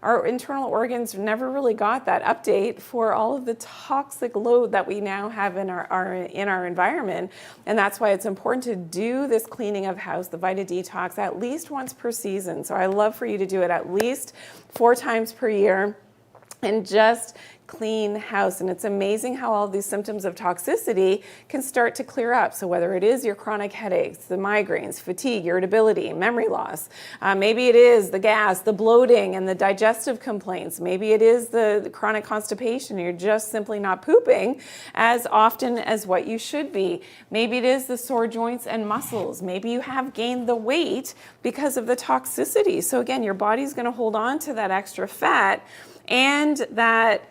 Our internal organs never really got that update for all of the toxic load that we now have in our environment. And that's why it's important to do this cleaning of house, the Vita Detox, at least once per season. So I love for you to do it at least 4 times per year and just clean house. And it's amazing how all these symptoms of toxicity can start to clear up. So whether it is your chronic headaches, the migraines, fatigue, irritability, memory loss, maybe it is the gas, the bloating, and the digestive complaints. Maybe it is the chronic constipation. You're just simply not pooping as often as what you should be. Maybe it is the sore joints and muscles. Maybe you have gained the weight because of the toxicity. So again, your body's going to hold on to that extra fat and that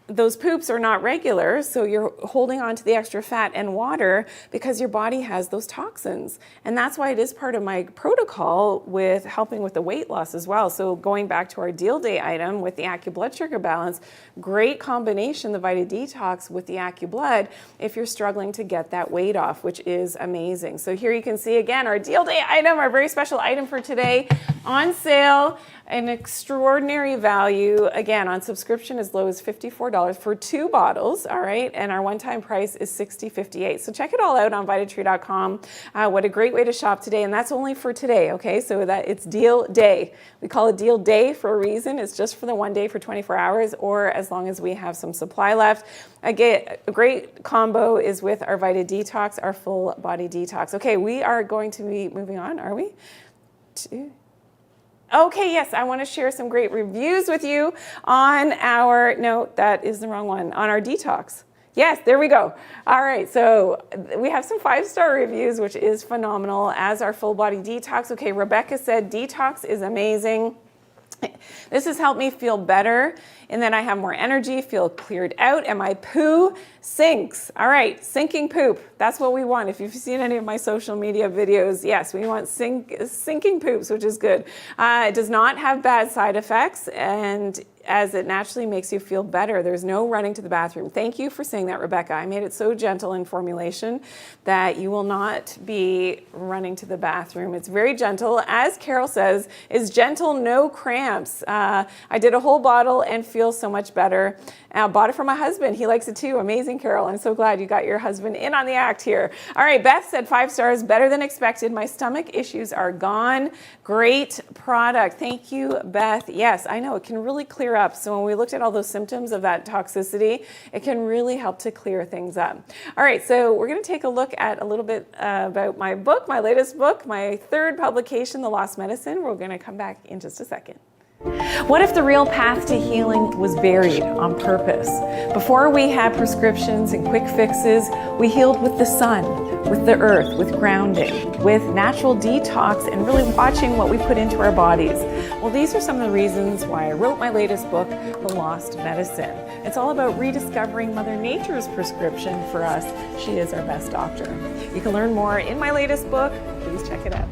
those poops are not regular, so you're holding on to the extra fat and water because your body has those toxins. And that's why it is part of my protocol with helping with the weight loss as well. So going back to our deal day item with the AccuBlood Sugar Balance, great combination, the Vita Detox with the AccuBlood, if you're struggling to get that weight off, which is amazing. So here you can see again our deal day item, our very special item for today, on sale. An extraordinary value, again, on subscription as low as $54 for 2 bottles, all right? And our one-time price is $60.58. So check it all out on Vitatree.com. What a great way to shop today, and that's only for today, okay? So that it's deal day. We call it deal day for a reason. It's just for the one day for 24 hours or as long as we have some supply left. Again, a great combo is with our Vita Detox, our full body detox. Okay, we are going to be moving on, are we? Okay, yes, I want to share some great reviews with you on our, no, that is the wrong one, on our detox. Yes, there we go. All right, so we have some 5-star reviews, which is phenomenal, as our full body detox. Okay, Rebecca said, detox is amazing. This has helped me feel better and then I have more energy, feel cleared out, and my poo sinks. All right, sinking poop. That's what we want. If you've seen any of my social media videos, yes, we want sinking poops, which is good. It does not have bad side effects, and as it naturally makes you feel better. There's no running to the bathroom. Thank you for saying that, Rebecca. I made it so gentle in formulation that you will not be running to the bathroom. It's very gentle. As Carol says, is gentle, no cramps. I did a whole bottle and feel so much better. I bought it for my husband. He likes it too. Amazing, Carol. I'm so glad you got your husband in on the act here. All right, Beth said 5 stars, better than expected. My stomach issues are gone. Great product. Thank you, Beth. Yes, I know it can really clear up. So when we looked at all those symptoms of that toxicity, it can really help to clear things up. All right, so we're going to take a look at a little bit about my book, my latest book, my 3rd publication, The Lost Medicine. We're going to come back in just a second. What if the real path to healing was buried on purpose? Before we had prescriptions and quick fixes, we healed with the sun, with the earth, with grounding, with natural detox, and really watching what we put into our bodies. Well, these are some of the reasons why I wrote my latest book, The Lost Medicine. It's all about rediscovering Mother Nature's prescription for us. She is our best doctor. You can learn more in my latest book. Please check it out.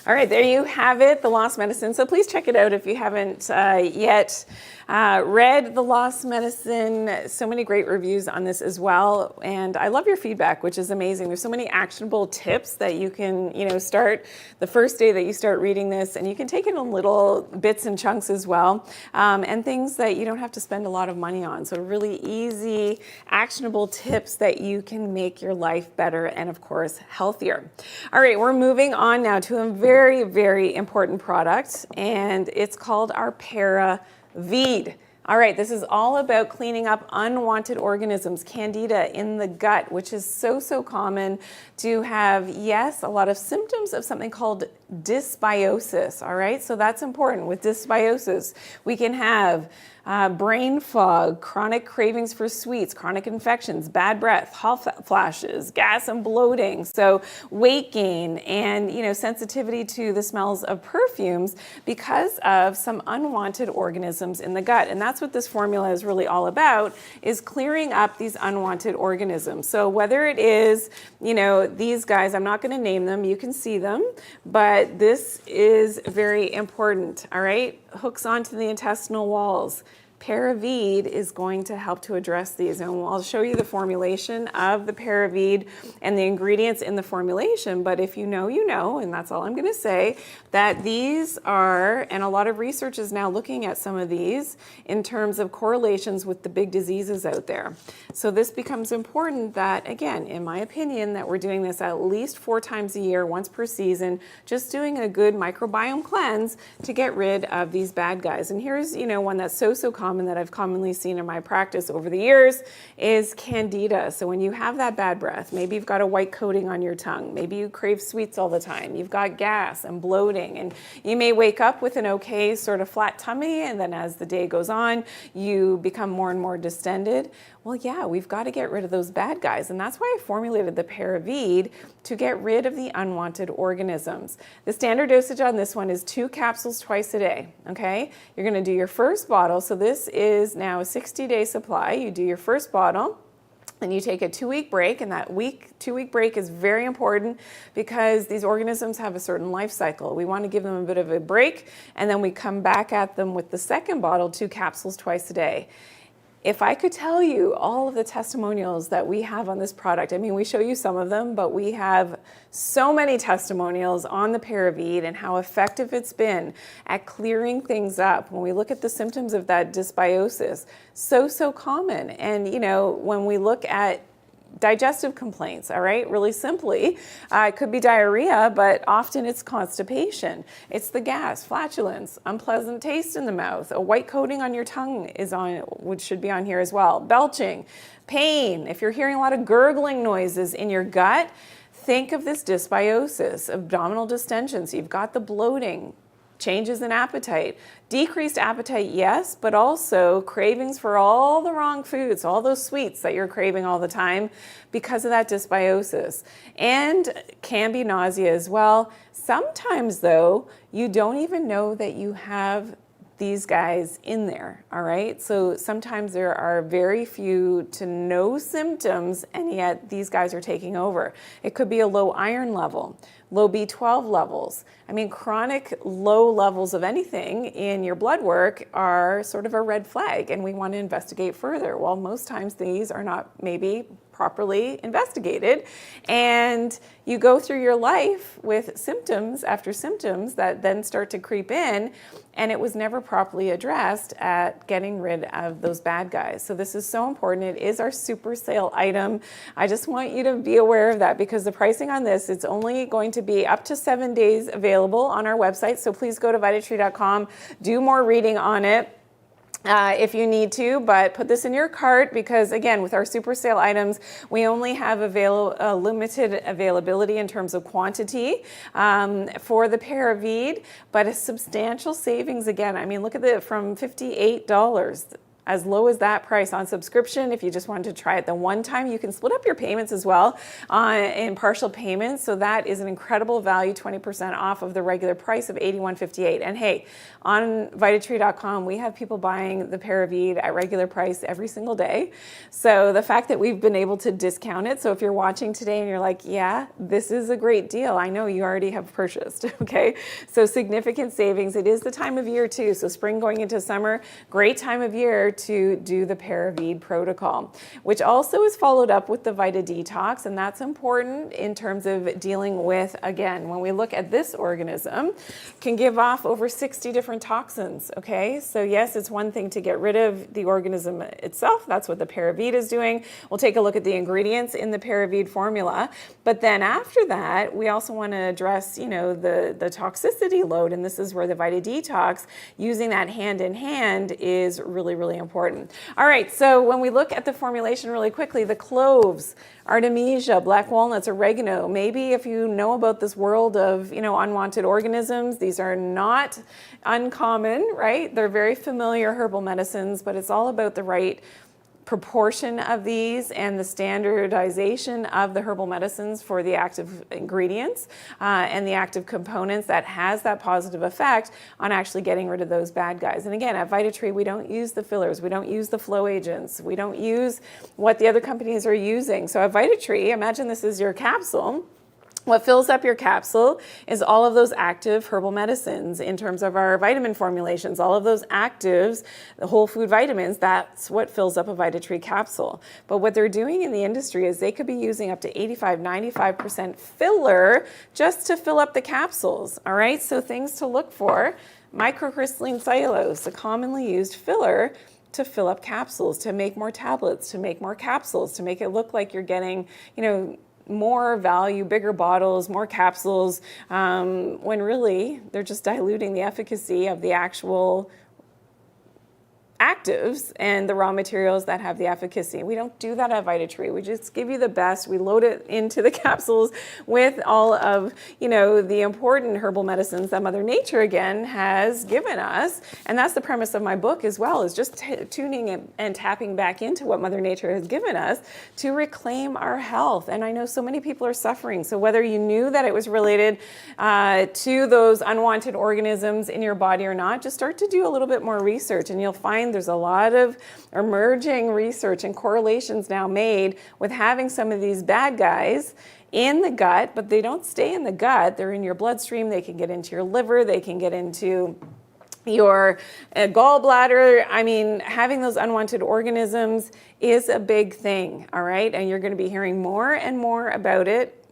All right, there you have it, The Lost Medicine. So please check it out if you haven't yet read The Lost Medicine. So many great reviews on this as well. And I love your feedback, which is amazing. There's so many actionable tips that you can, start the first day that you start reading this, and you can take it in little bits and chunks as well, and things that you don't have to spend a lot of money on. So really easy, actionable tips that you can make your life better and, of course, healthier. All right, we're moving on now to a very, very important product, and it's called our ParaVide. All right, this is all about cleaning up unwanted organisms, candida in the gut, which is so common to have, yes, a lot of symptoms of something called dysbiosis. All right, so that's important. With dysbiosis, we can have brain fog, chronic cravings for sweets, chronic infections, bad breath, hot flashes, gas and bloating, so weight gain, and sensitivity to the smells of perfumes because of some unwanted organisms in the gut. And that's what this formula is really all about, is clearing up these unwanted organisms. So whether it is, these guys, I'm not going to name them, you can see them, but this is very important, all right? Hooks onto the intestinal walls. ParaVide is going to help to address these, and I'll show you the formulation of the ParaVide and the ingredients in the formulation. But if you know, you know, and that's all I'm going to say, that these are, and a lot of research is now looking at some of these in terms of correlations with the big diseases out there. So this becomes important that, again, in my opinion, that we're doing this at least 4 times a year, once per season, just doing a good microbiome cleanse to get rid of these bad guys. And here's, one that's so common common that I've commonly seen in my practice over the years is candida. So when you have that bad breath, maybe you've got a white coating on your tongue, maybe you crave sweets all the time, you've got gas and bloating, and you may wake up with an okay sort of flat tummy, and then as the day goes on, you become more and more distended. Well, yeah, we've got to get rid of those bad guys. And that's why I formulated the Paravide to get rid of the unwanted organisms. The standard dosage on this one is 2 capsules twice a day, okay? You're going to do your first bottle. So this is now a 60-day supply. You do your first bottle, and you take a 2-week break, and that 2-week break is very important because these organisms have a certain life cycle. We want to give them a bit of a break, and then we come back at them with the second bottle, 2 capsules twice a day. If I could tell you all of the testimonials that we have on this product, I mean, we show you some of them, but we have so many testimonials on the Paravide and how effective it's been at clearing things up. When we look at the symptoms of that dysbiosis, so common. And, you know, when we look at digestive complaints, all right, really simply, it could be diarrhea, but often it's constipation. It's the gas, flatulence, unpleasant taste in the mouth, a white coating on your tongue is on, which should be on here as well, belching, pain. If you're hearing a lot of gurgling noises in your gut, think of this dysbiosis, abdominal distension. So you've got the bloating, changes in appetite, decreased appetite, yes, but also cravings for all the wrong foods, all those sweets that you're craving all the time because of that dysbiosis, and can be nausea as well. Sometimes though, you don't even know that you have these guys in there, all right? So sometimes there are very few to no symptoms, and yet these guys are taking over. It could be a low iron level, low B12 levels. I mean, chronic low levels of anything in your blood work are sort of a red flag, and we want to investigate further. Well, most times these are not maybe properly investigated, and you go through your life with symptoms after symptoms that then start to creep in, and it was never properly addressed at getting rid of those bad guys. So this is so important. It is our super sale item. I just want you to be aware of that because the pricing on this, it's only going to be up to 7 days available on our website. So please go to Vitatree.com, do more reading on it. If you need to, but put this in your cart because again, with our super sale items, we only have limited availability in terms of quantity for the Paravide, but a substantial savings again. I mean, look at it from $58. As low as that price on subscription. If you just wanted to try it the one time, you can split up your payments as well in partial payments. So that is an incredible value, 20% off of the regular price of $81.58. And hey, on Vitatree.com, we have people buying the Paravide at regular price every single day. So the fact that we've been able to discount it. So if you're watching today and you're like, yeah, this is a great deal. I know you already have purchased, okay? So significant savings. It is the time of year too. So spring going into summer, great time of year to do the Paravide protocol, which also is followed up with the Vita Detox, and that's important in terms of dealing with, again, when we look at this organism, can give off over 60 different toxins, okay? So yes, it's one thing to get rid of the organism itself. That's what the Paravide is doing. We'll take a look at the ingredients in the Paravide formula, but then after that, we also want to address, you know, the toxicity load, and this is where the Vita Detox, using that hand in hand, is really, really important. All right, so when we look at the formulation really quickly, the cloves, artemisia, black walnuts, oregano, maybe if you know about this world of, you know, unwanted organisms, these are not uncommon, right? They're very familiar herbal medicines, but it's all about the right proportion of these and the standardization of the herbal medicines for the active ingredients and the active components that has that positive effect on actually getting rid of those bad guys. And again, at Vitatree, we don't use the fillers, we don't use the flow agents, we don't use what the other companies are using. So at Vitatree, imagine this is your capsule. What fills up your capsule is all of those active herbal medicines in terms of our vitamin formulations, all of those actives, the whole food vitamins, that's what fills up a Vitatree capsule. But what they're doing in the industry is they could be using up to 85, 95% filler just to fill up the capsules, all right? So things to look for, microcrystalline cellulose, a commonly used filler to fill up capsules, to make more tablets, to make more capsules, to make it look like you're getting, you know, more value, bigger bottles, more capsules, when really they're just diluting the efficacy of the actual actives and the raw materials that have the efficacy. We don't do that at Vitatree. We just give you the best. We load it into the capsules with all of, the important herbal medicines that Mother Nature again has given us. And that's the premise of my book as well, is just tuning in and tapping back into what Mother Nature has given us to reclaim our health. And I know so many people are suffering. So whether you knew that it was related to those unwanted organisms in your body or not, just start to do a little bit more research, and you'll find there's a lot of emerging research and correlations now made with having some of these bad guys in the gut, but they don't stay in the gut. They're in your bloodstream. They can get into your liver. They can get into your gallbladder. I mean, having those unwanted organisms is a big thing, all right? And you're going to be hearing more and more about it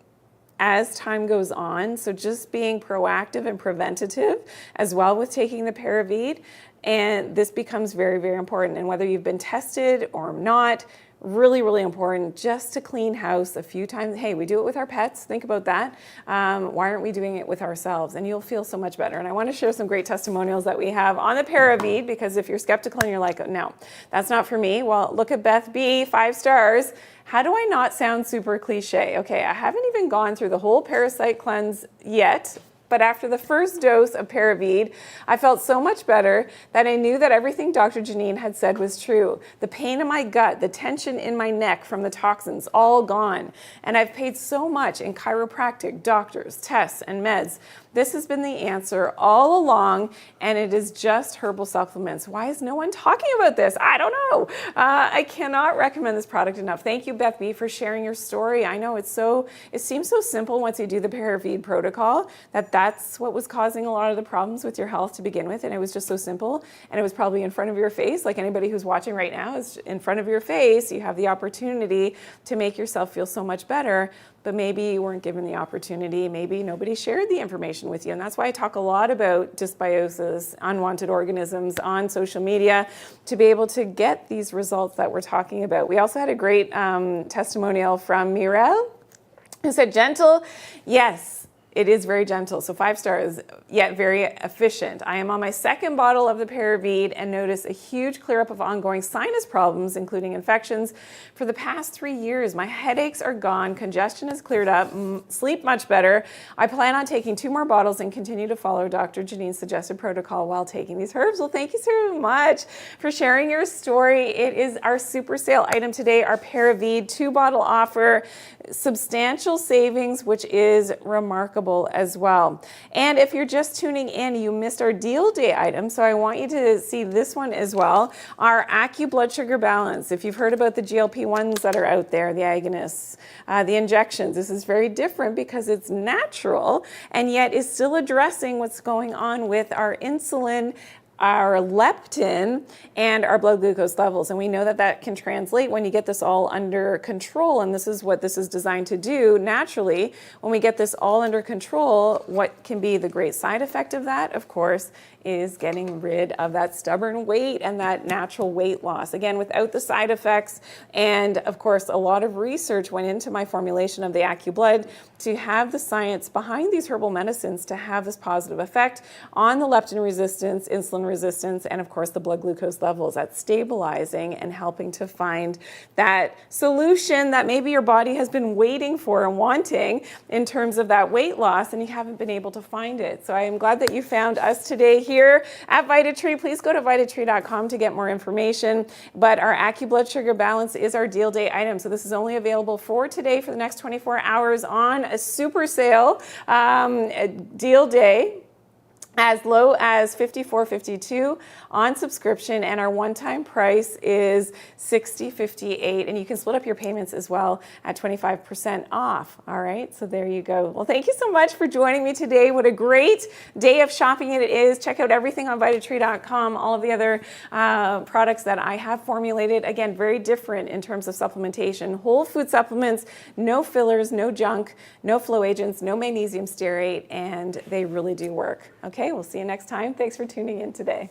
as time goes on. So just being proactive and preventative as well with taking the Paravide. And this becomes very, very important. And whether you've been tested or not, really, really important just to clean house a few times. Hey, we do it with our pets. Think about that. Why aren't we doing it with ourselves? And you'll feel so much better. And I want to share some great testimonials that we have on the Paravide, because if you're skeptical and you're like, oh, no, that's not for me. Well, look at Beth B, 5 stars. How do I not sound super cliche? Okay, I haven't even gone through the whole parasite cleanse yet. But after the first dose of Paravide, I felt so much better that I knew that everything Dr. Janine had said was true. The pain in my gut, the tension in my neck from the toxins, all gone. And I've paid so much in chiropractic, doctors, tests, and meds. This has been the answer all along, and it is just herbal supplements. Why is no one talking about this? I don't know. I cannot recommend this product enough. Thank you, Beth B, for sharing your story. I know it seems so simple once you do the Paravide protocol, that's what was causing a lot of the problems with your health to begin with, and it was just so simple, and it was probably in front of your face, like anybody who's watching right now is in front of your face. You have the opportunity to make yourself feel so much better, but maybe you weren't given the opportunity. Maybe nobody shared the information with you. And that's why I talk a lot about dysbiosis, unwanted organisms on social media, to be able to get these results that we're talking about. We also had a great testimonial from Mirel, who said, gentle, yes. It is very gentle, so 5 stars, yet very efficient. I am on my 2nd bottle of the Paravide and notice a huge clear up of ongoing sinus problems, including infections. For the past 3 years, my headaches are gone, congestion has cleared up, sleep much better. I plan on taking 2 more bottles and continue to follow Dr. Janine's suggested protocol while taking these herbs. Well, thank you so much for sharing your story. It is our super sale item today, our Paravide 2-bottle offer, substantial savings, which is remarkable as well. And if you're just tuning in, you missed our deal day item, so I want you to see this one as well, our Acu blood sugar balance. If you've heard about the GLP-1s that are out there, the agonists, the injections, this is very different because it's natural and yet is still addressing what's going on with our insulin, our leptin, and our blood glucose levels. And we know that that can translate when you get this all under control. And this is what this is designed to do naturally. When we get this all under control, what can be the great side effect of that, of course, is getting rid of that stubborn weight and that natural weight loss. Again, without the side effects. And of course, a lot of research went into my formulation of the AccuBlood to have the science behind these herbal medicines to have this positive effect on the leptin resistance, insulin resistance, and of course the blood glucose levels at stabilizing and helping to find that solution that maybe your body has been waiting for and wanting in terms of that weight loss, and you haven't been able to find it. So I am glad that you found us today here at Vitatree. Please go to Vitatree.com to get more information. But our Acu blood sugar balance is our deal day item. So this is only available for today for the next 24 hours on a super sale deal day, as low as $54.52 on subscription, and our one-time price is $60.58, and you can split up your payments as well at 25% off. All right, so there you go. Well, thank you so much for joining me today. What a great day of shopping it is. Check out everything on Vitatree.com, all of the other products that I have formulated. Again, very different in terms of supplementation. Whole food supplements, no fillers, no junk, no flow agents, no magnesium stearate, and they really do work. Okay, we'll see you next time. Thanks for tuning in today.